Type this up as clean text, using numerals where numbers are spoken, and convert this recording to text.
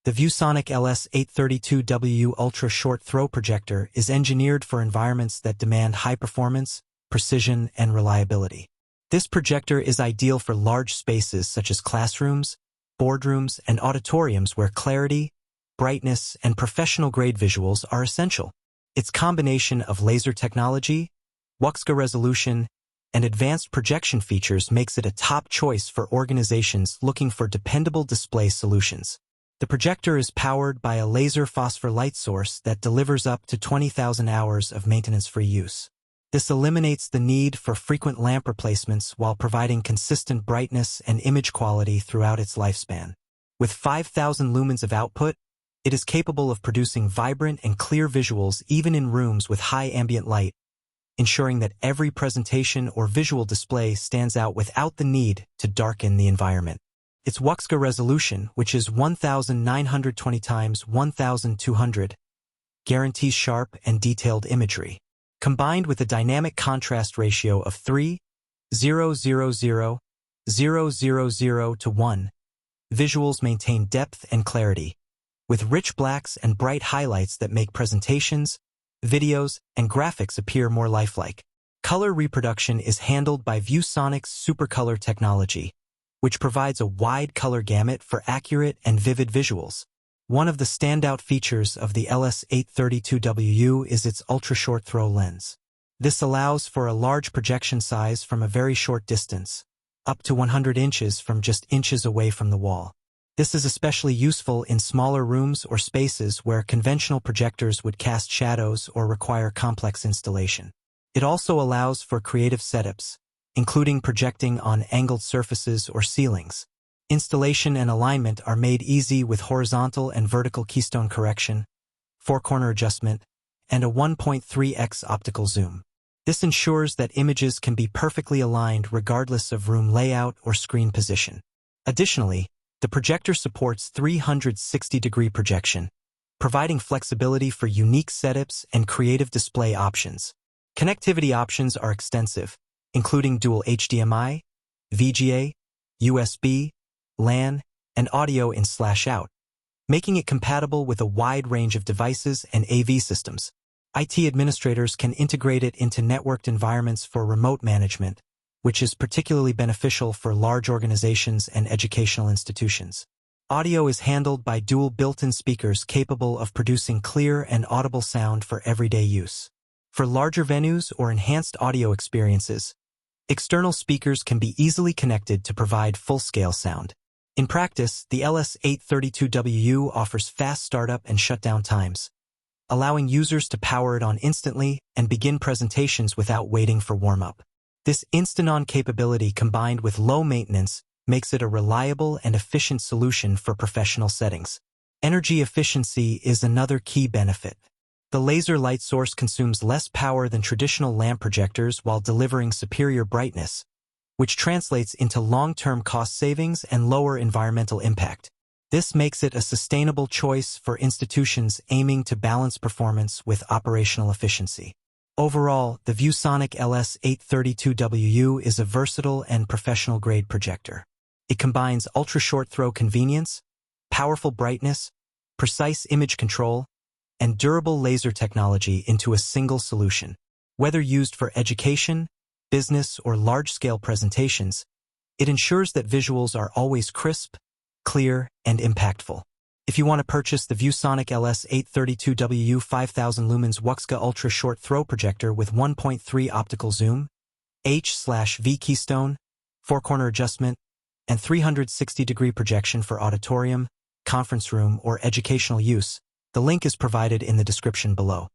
The ViewSonic LS832WU ultra-short throw projector is engineered for environments that demand high performance, precision, and reliability. This projector is ideal for large spaces such as classrooms, boardrooms, and auditoriums where clarity, brightness, and professional-grade visuals are essential. Its combination of laser technology, WUXGA resolution, and advanced projection features makes it a top choice for organizations looking for dependable display solutions. The projector is powered by a laser phosphor light source that delivers up to 20,000 hours of maintenance-free use. This eliminates the need for frequent lamp replacements while providing consistent brightness and image quality throughout its lifespan. With 5,000 lumens of output, it is capable of producing vibrant and clear visuals even in rooms with high ambient light, ensuring that every presentation or visual display stands out without the need to darken the environment. Its WUXGA resolution, which is 1920 x 1200, guarantees sharp and detailed imagery. Combined with a dynamic contrast ratio of 3:0:0:0:0:0 to 1, visuals maintain depth and clarity, with rich blacks and bright highlights that make presentations, videos, and graphics appear more lifelike. Color reproduction is handled by ViewSonic's SuperColor technology, which provides a wide color gamut for accurate and vivid visuals. One of the standout features of the LS832WU is its ultra-short throw lens. This allows for a large projection size from a very short distance, up to 100 inches from just inches away from the wall. This is especially useful in smaller rooms or spaces where conventional projectors would cast shadows or require complex installation. It also allows for creative setups, including projecting on angled surfaces or ceilings. Installation and alignment are made easy with horizontal and vertical keystone correction, four-corner adjustment, and a 1.3x optical zoom. This ensures that images can be perfectly aligned regardless of room layout or screen position. Additionally, the projector supports 360-degree projection, providing flexibility for unique setups and creative display options. Connectivity options are extensive, including dual HDMI, VGA, USB, LAN, and audio in/out, making it compatible with a wide range of devices and AV systems. IT administrators can integrate it into networked environments for remote management, which is particularly beneficial for large organizations and educational institutions. Audio is handled by dual built-in speakers capable of producing clear and audible sound for everyday use. For larger venues or enhanced audio experiences, external speakers can be easily connected to provide full-scale sound. In practice, the LS832WU offers fast startup and shutdown times, allowing users to power it on instantly and begin presentations without waiting for warm-up. This instant-on capability combined with low maintenance makes it a reliable and efficient solution for professional settings. Energy efficiency is another key benefit. The laser light source consumes less power than traditional lamp projectors while delivering superior brightness, which translates into long-term cost savings and lower environmental impact. This makes it a sustainable choice for institutions aiming to balance performance with operational efficiency. Overall, the ViewSonic LS832WU is a versatile and professional-grade projector. It combines ultra-short throw convenience, powerful brightness, precise image control, and durable laser technology into a single solution. Whether used for education, business, or large-scale presentations, it ensures that visuals are always crisp, clear, and impactful. If you want to purchase the ViewSonic LS832WU 5000 lumens WUXGA ultra short throw projector with 1.3 optical zoom, H/V keystone, four-corner adjustment, and 360-degree projection for auditorium, conference room, or educational use, the link is provided in the description below.